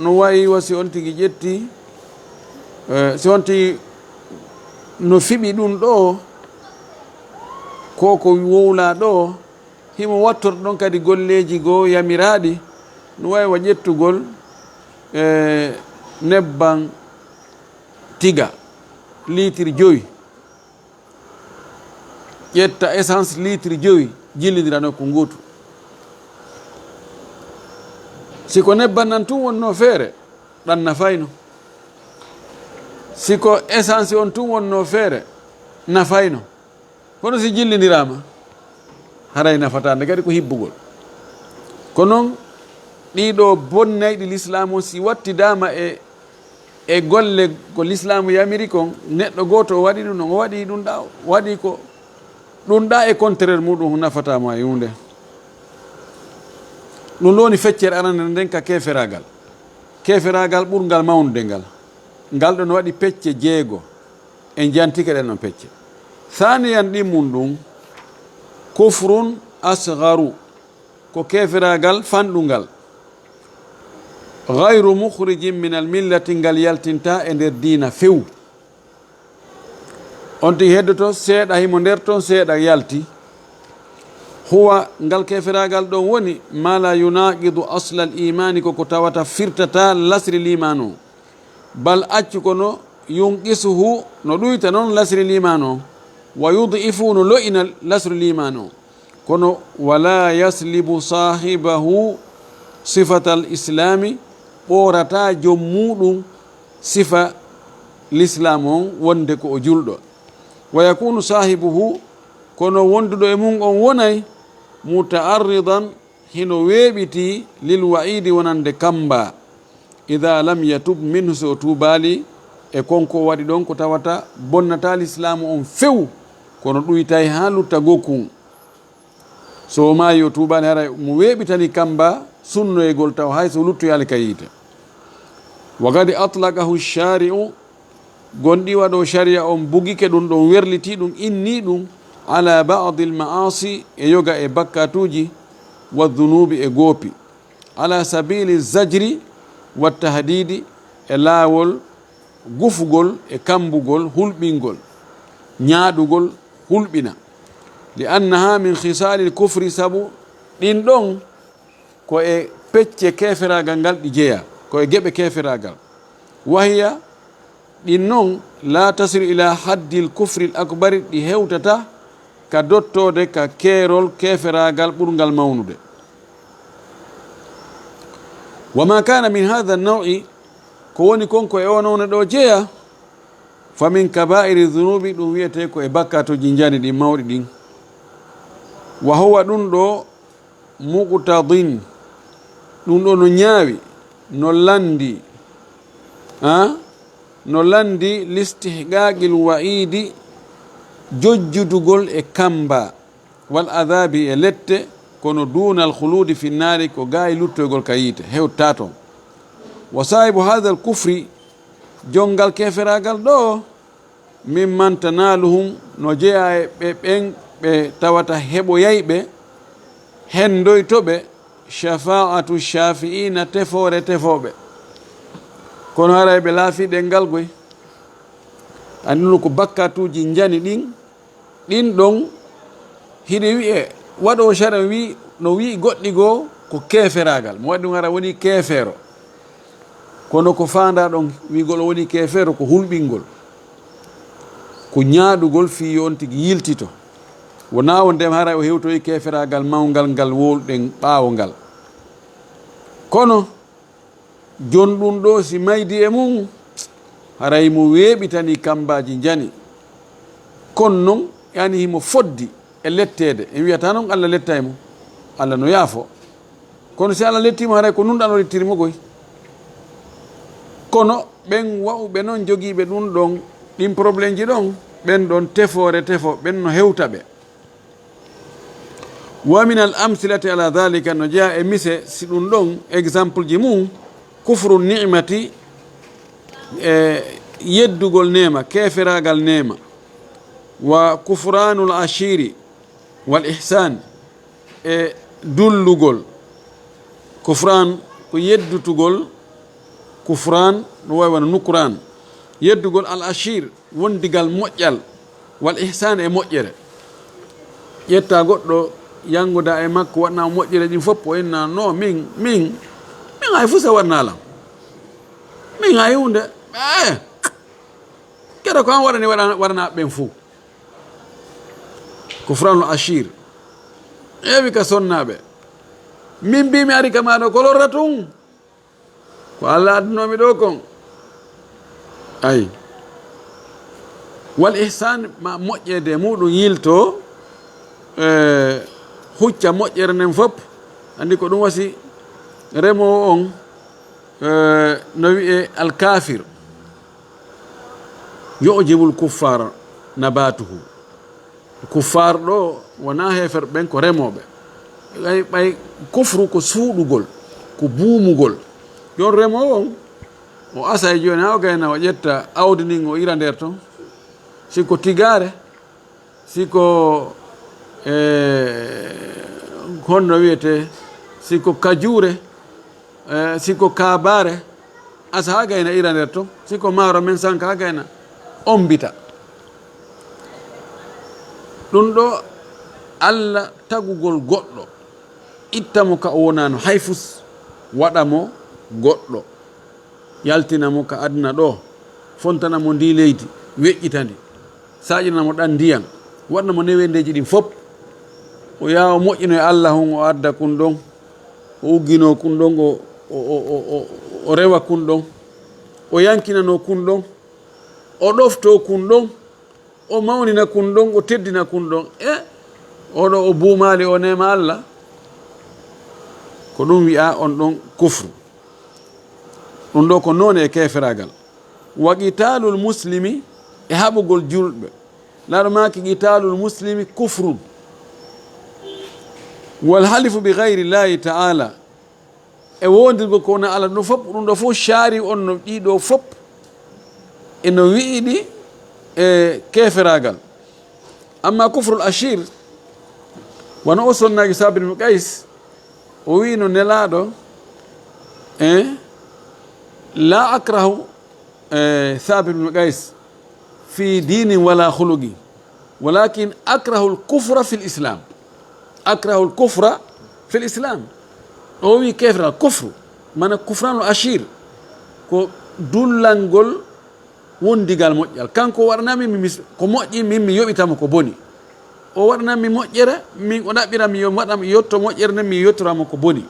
no wayi wasi on tigi ƴetti si on tigi no fiɓi ɗum ɗo ko wowla ɗo himo wattor ɗon kadi golleji goo yamiraɗi no wawi wa ƴettugol nebban tiga litre 5 ƴetta essence litre 5 jillidirano ko ngutu siko nebban nan tun wonno feere ɗan nafayno siko essence on tun wonno feere nafayno kono si jillidirama haray nafatande kadi ko hibbugol ko noon ɗiɗo bonnayɗi l'islamu si wattidama e golle ko l'islamu yamiri kon neɗɗo goto o waɗi ɗum no o waɗi ɗum ɗa waɗi ko ɗum ɗa e contraire muɗum nafatama e hunde ɗum ɗo woni feccere arande nden ka keferagal ɓurgal mawnude ngal ɗon waɗi pecce 6 en jantike ɗen on pecce thaniyan ɗimmum ɗum kufrun asgaru ko keferagal fanɗugal gayru mukhrijin min al millati ngal yaltinta e nder diina few on tigi heddoto seeɗa himo nder toon seeɗa yalti huwa ngal keferagal ɗon woni ma la yunaqidu asla al imani koko tawata firtata lasri liman o bal accu kono yunqisuhu no ɗuyta noon lasri liman o wa yudifu no lo'ina lasri liman o kono wala yaslibu sahibahu sifata al islami ɓorata joom muɗum sifa l'islam on wonde ko o julɗo wa yakunu sahibuhu kono wonduɗo e mum on wonay muta'arridan hino weɓiti lil wa'idi wonande kamba ida lam yatub minhu so tubali e konko waɗi ɗon ko tawata bonnata l'islamu on few kono ɗuytay ha lutta gokkum so mayi o tubali hara mo weɓitani kamba sunnoygol taw hay so luttoyali ka yiite wa gadi atlaqahu shari'u gonɗi waɗo sharia on bugike ɗum ɗon werliti ɗum inni ɗum ala ba'di al ma'asi e yoga e bakkatuji wa dhunubi e goopi ala sabili zajri wa tahdidi e laawol gufugol e kambugol hulɓingol ñaaɗugol hulɓina li annaha min khisali l kufri sabu ɗin ɗon ko e pecce keferagal ngal ɗi jeeya ko e geɓe keferagal wahiya ɗin noon la tasiru ila haddi l kufri l akbari ɗi hewtata ka dottode ka keerol keferagal ɓurgal mawnude wa ma kana min hadha nawi ko woni konko e onone ɗo jeeya fa min kaba'iri dhunubi ɗum wiyete ko e bakkatoji jani ɗin mawɗi ɗin wa huwa ɗum ɗo muqtadin ɗum ɗo no ñaawi no landi listihqaqil wa'idi jojjudugol e kamba wal adabi e lette kono dunal khuludi fi nnari ko gayi luttoygol ka yiite hewtta toon wa sahibu hadha al kufri jongal keferagal ɗo mimman tanaluhum no jeeya e ɓe ɓen ɓe tawata heɓoyayɓe hendoytoɓe shafa'atu shafi'ina tefoɓe kono haray ɓe laafiɗe ngal goy andino ko bakkatuji jani ɗin ɗon hiɗe wi'e waɗo sharia wi no wi goɗɗi goo ko keferagal mo waɗi ɗum hara woni kefeero kono ko fanda ɗon wigol o woni kefeero ko hulɓingol ko ñaaɗugol fi on tigi yiltito wona o ndem hara o hewtoyi keferagal mawgal ngal wolɗen ɓaawo ngal kono jon ɗum ɗo si maydi e mum haray mo weeɓitani kambaji jani kono noon yani himo foddi e lettede en wiyata noon Allah letta e mum Allah no yaafo kono si Allah lettimo haray ko nunɗan o lettirimo goy kono ɓen wawɓe noon jogiiɓe ɗum ɗon ɗin probléme ji ɗon ɓen ɗon tefo ɓen no hewtaɓe wa min al amsilati ala dhalika no jeeya e mise si ɗum ɗon exemple ji mum kufru ni'mati e yeddugol nema keferagal nema wa kufranul ashiri wal ihsan e dullugol kufran ko yeddutugol كفران ونكران يدقل الأشير وندقل مؤجل والإحسان مؤجل يتاقل yango da e makko wadna moƴƴere ɗin fof o inna no min hay fusa wadnalam min hay hunde keɗa ko an waɗani waɗana ɓen fou ko franul ashir ewi ka sonnaɓe min mbimi ari ka maɗo ko lorra tun ko allah addunomi ɗo kon ayi wal ihsan ma moƴƴede muɗum yilto hucca moƴƴere nden fof andi ko ɗum wasi remowo on no wiye alkafir yujibul kuffar nabatuhu kuffar ɗo wona hefer ɓen ko remoɓe ɓay kufru ko suuɗugol ko buumugol jon remowo on o asa e joni ha o gayna o ƴetta awdi ndin o ira nder ton siko tigare siko honno wiyete siko kajure siko kabare asa ha gayna ira nder ton siko maaro men sanka ha gayna ombita ɗum ɗo allah tagugol goɗɗo ittamo ka o wonano hayfus waɗamo goɗɗo yaltinamo ka aduna ɗo fontanamo ndi leydi weƴƴitandi saƴinamo ɗan ndiyam waɗnamo newendeji ɗin fof o yaha o moƴƴino e allah hon o adda kun ɗon o uggino kun ɗon o rewa kun ɗon o yankinano kun ɗon o ɗofto kun ɗon o mawnina kun ɗon o teddina kun ɗon oɗo o buumali o nema allah ko ɗum wi'a on ɗon kufru ɗum ɗo ko noone e keferagal wa qitalul muslimi e haɓugol julɓe laɗo maki qitalul muslimi kufrun wal halifu bi gayri llahi taala e wondirgo ko wona allah ɗum fof ɗum ɗo fof shaari on no ɗiɗo fof eno wi'iɗi e keferagal amma kufrul ashir wona o sonnaki sabit ibn qays o wi no nelaɗo la akrahu sabit ibn qays fi dinin wala khuluqi walakin akrahu al-kufra fi l-islam akrahu al-kufra fi l-islam o wi kefral kufru mana kufranul ashir ko dullangol wondigal moƴƴal kanko waɗanami ko moƴƴi min mi yoɓitamo ko boni o waɗanami moƴƴere min o ɗaɓɓirami yo waɗam yetto moƴƴere nden mi yettoramo ko boni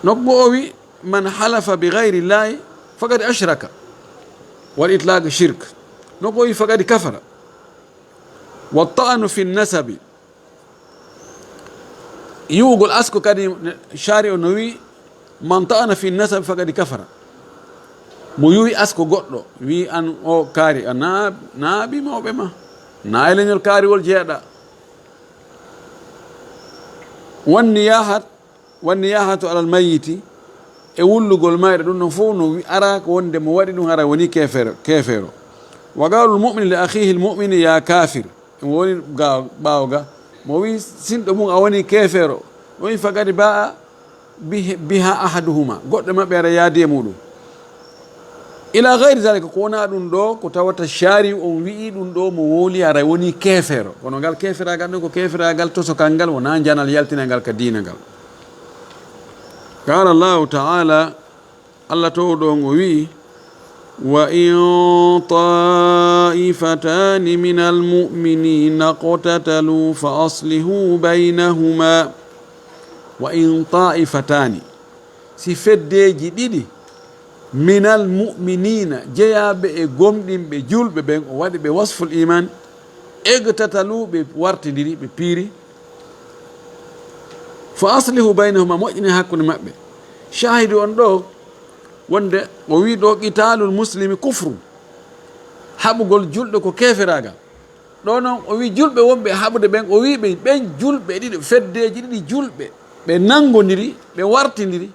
nokku o wi man halafa bi gayri llahi faqad ashraka wal itlaq shirk nokku o wi faqad kafara wa ta'anu fi nasabi yiwugol asko kadi shari o no wi man ta'ana fi nasabi faqad kafara mo yuwi asko goɗɗo wi an o kaari a naabi mawɓe ma na e leñol kaariwol jeeɗa wanni yahatu alal mayiti e wullugol mayre ɗum ɗon fof no ara ko wonde mo waɗi ɗum ara woni kefeero wa gawlul mu'mini li akhihi l mu'mini ya kafir emo woni ɓaawo ga mo wi sinɗo mum a woni kefeero o wi fagadi ba biha ahaduhuma goɗɗo maɓɓe ara yaadi e muɗum ila gayri zalika ko wona ɗum ɗo ko tawata shari on wi'i ɗum ɗo mo woli ara woni kefeero kono ngal keferagal ɗum ko keferagal tosokal ngal wona janal yaltinal ka diina ngal qala llahu taala allah to ɗo ngo wi wa in ta'ifatani min almu'minina qtatalu fa aslihu baynahuma wa in ta'ifatani si feddeji ɗiɗi minal mu'minina jeyaɓe e gomɗinɓe julɓe ɓen o waɗi ɓe wasful iman egtatalu ɓe wartidiri ɓe piiri fa aslihu baynahuma moƴƴini hakkude maɓɓe shahidi on ɗo wonde o wi ɗo qitalul muslimi kufru haɓugol julɗo ko keferagal ɗo noon o wi julɓe wonɓe haɓude ɓen o wi ɓen julɓe ɗiɗi feddeji ɗiɗi julɓe ɓe nangodiri ɓe wartidiri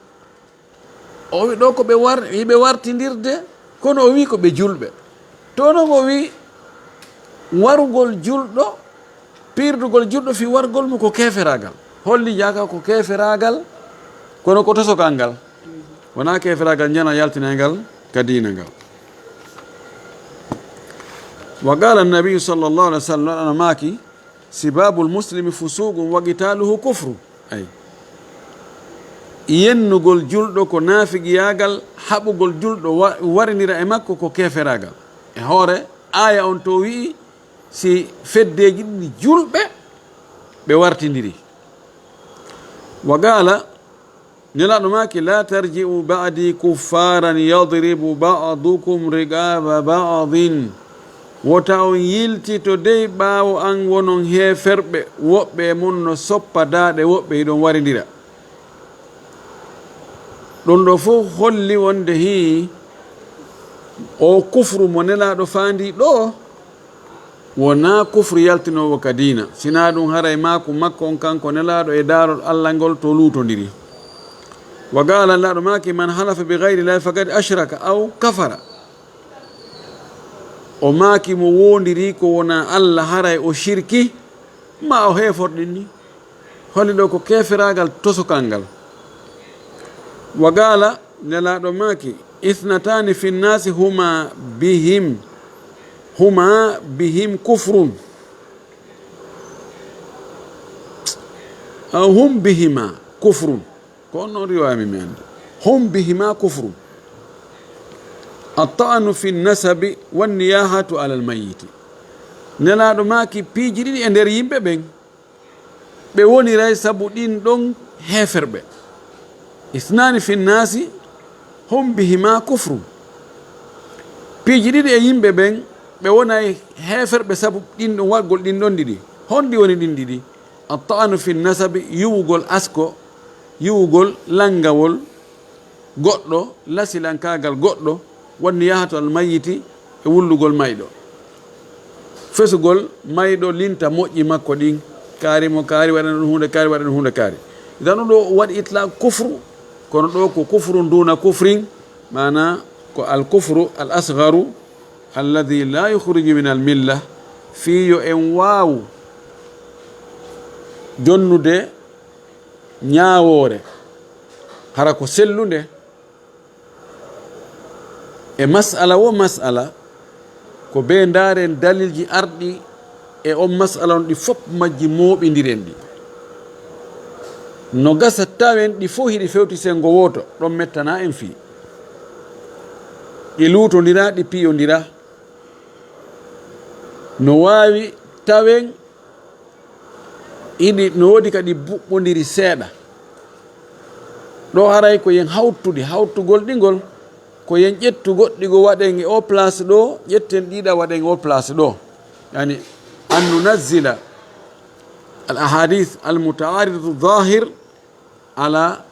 o wi ɗo ko yiɓe wartidirde kono o wi ko ɓe julɓe to noon o wi warugol julɗo pirdugol julɗo fi wargol mo ko keferagal holli jaka ko keferagal kono ko tosokal ngal wona keferagal jana yaltinaygal ka dina ngal wa qala an-nabiy sallallahu alaihi wasallam ana maki sibabul muslimi fusuqun wa qitaluhu kufru ay yennugol julɗo ko naafigiyagal haɓugol julɗo warinira e makko ko keferagal e hoore aya on to wi si feddeji ɗiɗi julɓe ɓe wartidiri wa qala nelaɗo maki la tarji'u ba'di kuffaran yadribu ba'dukum riqaba ba'din wota on yiltito dey ɓaawo an wonon heferɓe woɓɓe e mon no soppa daaɗe woɓɓe hiɗon waridira ɗon ɗo fof holli wonde hi o kufru mo nelaɗo faandi ɗo wona kufru yaltinowo ka dina sina ɗum haray maku makko on kanko nelaɗo e daarol allah ngol to lutodiri wa qala allaɗo maki man halafa bi gayri llahi faqad ashraka aw kafara o maaki mo wondiri ko wona allah haray o shirki ma o heforɗin ni holli ɗo ko keferagal tosokal ngal wa qala nelaɗo maaki ithnatani fi nnasi huma bihim kufrun aw hum bihima kufrun ko on noon riwayami mi andi hum bihima kufrun الطعن في النسب والنياحة على الميت nelaɗo maki piiji ɗiɗi e nder yimɓe ɓen ɓe woniray sabu ɗin ɗon heferɓe isnani fi nnasi hum bihima kufru piiji ɗiɗi e yimɓe ɓen ɓe wonay heferɓe sabu ɗin ɗon waɗgol ɗin ɗon ɗiɗi honɗi woni ɗin ɗiɗi atta'anu fi nasabi yuwugol asko yuwugol langawol goɗɗo lasilankagal goɗɗo wonni yahatu al mayiti e wullugol mayɗo fesugol mayɗo linta moƴƴi makko ɗin kaari mo kaari waɗana ɗum hunde kaari waɗana hunde kaari idan ɗum ɗo waɗi itla kufru kono ɗo ko kufru duna kufrin mana ko al kufru al asgaru alladi la yukhriju min al milla fiyo en waawu jonnude ñaawore hara ko sellunde e mas'ala wo mas'ala ko be ndaren dalilji arɗi e on mas'ala on ɗi fof majji mooɓidiren ɗi no gasa tawen ɗi fof hiɗi fewti sengo woto ɗon mettana en fii ɗi luutodira ɗi piyodira no wawi tawen iɗi no woodi kadi buɓɓodiri seeɗa ɗo haray ko yen hawtude hawtugol ɗigol ko yen ƴettu goɗɗi go waɗen e o place ɗo ƴetten ɗiɗa waɗen o place ɗo yani an nunazzila al ahadith al mutaaridatu dhahir ala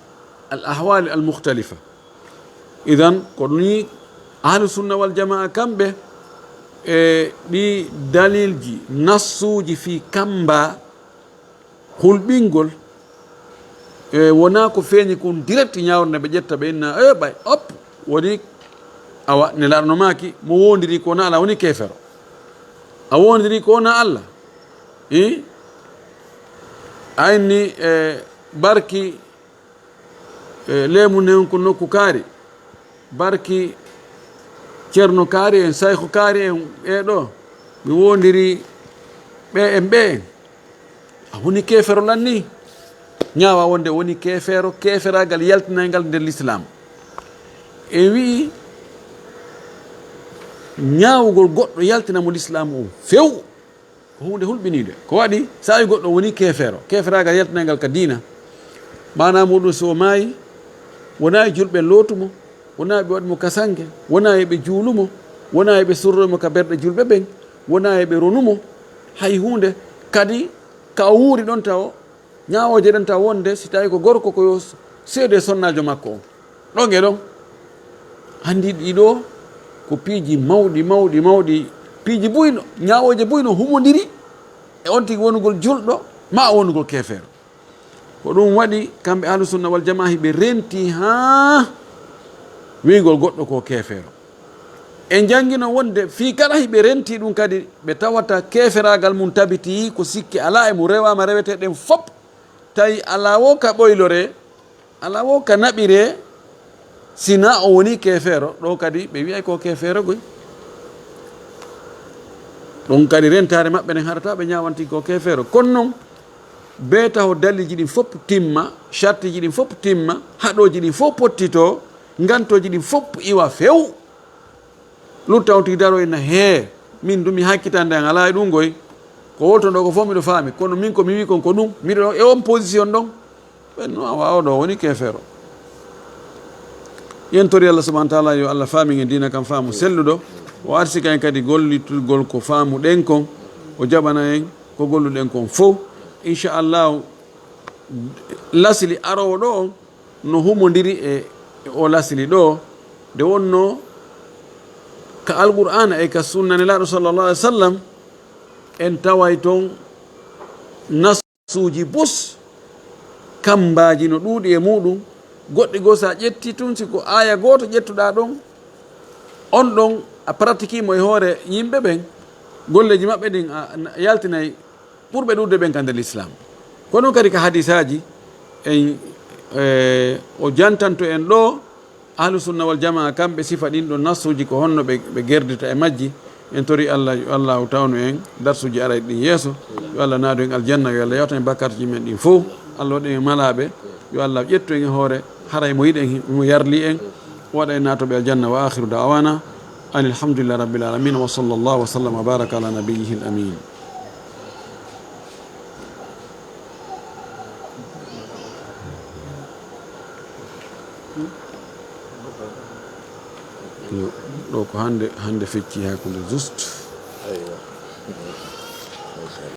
al ahwal al mukhtalifa idan ko ni ahlu sunna wal jamaa kamɓe e ɗi dalilji nassuji fi kamba hulɓingol e wona ko feeñi kon direct ñawrde ɓe ƴetta ɓe inna e ɓay op woni awa nelaɗo maki mo wondiri ko wona allah woni kefero a wondiri ko wona allah i ayni e barki lemu nen ko nokku kaari barki ceerno kaari en sayhu kaari en ɓeɗo mi wondiri ɓe en ɓe en a woni kefero lanni ñaawa wonde woni kefero keferagal yaltinaygal nder l'islam e wi ñaawugol goɗɗo yaltinamo l'islam o few ko hunde hulɓinide ko waɗi sa wi goɗɗo woni kefero keferagal yaltinaygal ka diina mana muɗum so maayi wona e julɓe lootumo wona ɓe waɗimo kasangue wona eɓe juulumo wona eɓe surroymo ka berɗe julɓe ɓen wona eɓe ronumo hay hunde kadi ka o wuuri ɗon taw ñawoje ɗen taw wonde si tawi ko gorko koyo seede sonnajo makko o ɗon e ɗon andi ɗiɗo ko piiji mawɗi piiji buyno ñawoje buyno humodiri e on tigi wonugol julɗo ma wonugol kefeero ko ɗum waɗi kamɓe ahlu sunna wal jamaa ɓe renti ha wigol goɗɗo ko kefeero e jangguino wonde fi kala hiɓe renti ɗum kadi ɓe tawata keferagal mum tabiti ko sikki ala e mo rewama reweteɗen fop tawi ala wo ka ɓoylore ala wo ka naɓire sina o woni kefeero ɗo kadi ɓe wiyay ko kefeero goy ɗon kadi rentare maɓɓe nen haɗata ɓe ñawanti ko kefeero kono noon be taw dalliji ɗin fof timma chartiji ɗin fof timma haɗoji ɗin fof pottito gantoji ɗin fof iwa few luttawti daro ena he min ɗum mi hakkitande an ala e ɗum goy ko wolton ɗo ko fof miɗo faami kono min ko mi wi kon ko ɗum miɗo e on position ɗon ɓenno a wawa ɗo woni kefeero yentori Allah subhanahu wa ta'ala yo Allah faami en dina kam faamu selluɗo o arsi kayen kadi gollitugol ko faamu ɗen kon o jaɓana en ko golluɗen kon fof inchallahu lasili arowo ɗo on no humodiri e o lasili ɗo nde wonno ka alqur'ana e ka sunnanelaɗo sallallah alih w sallam en taway toon nasuji bus kambaji no ɗuuɗi e muɗum goɗɗi goo sa ƴetti tun siko aya goto ƴettuɗa ɗon on ɗon a pratiquemo e hoore yimɓe ɓen golleji maɓɓe ɗin a yaltinayi ɓurɓe ɗurde ɓen ka nder l'islam kono kadi ka hadisaji en o jantanto en ɗo ahlu sunna wal jamaa kamɓe sifa ɗin ɗo nasuji ko honno ɓe gerdita e majji en tori Allah yo allahu tawnu en darsuji ara ɗin yeeso yo Allah naadu en aljanna yo Allah yewta en bakkartuji men ɗin fof Allah waɗen e malaɓe yo Allah ƴettu en e hoore haray mo yiɗen mo yarli en waɗa en natoɓe aljanna wa akhiru da'wana an alhamdulillahi rabbil alamin wa sallallahu wa sallam wa baraka ala nabiyyihi al amin ɗo ko hande fecci hakkude juste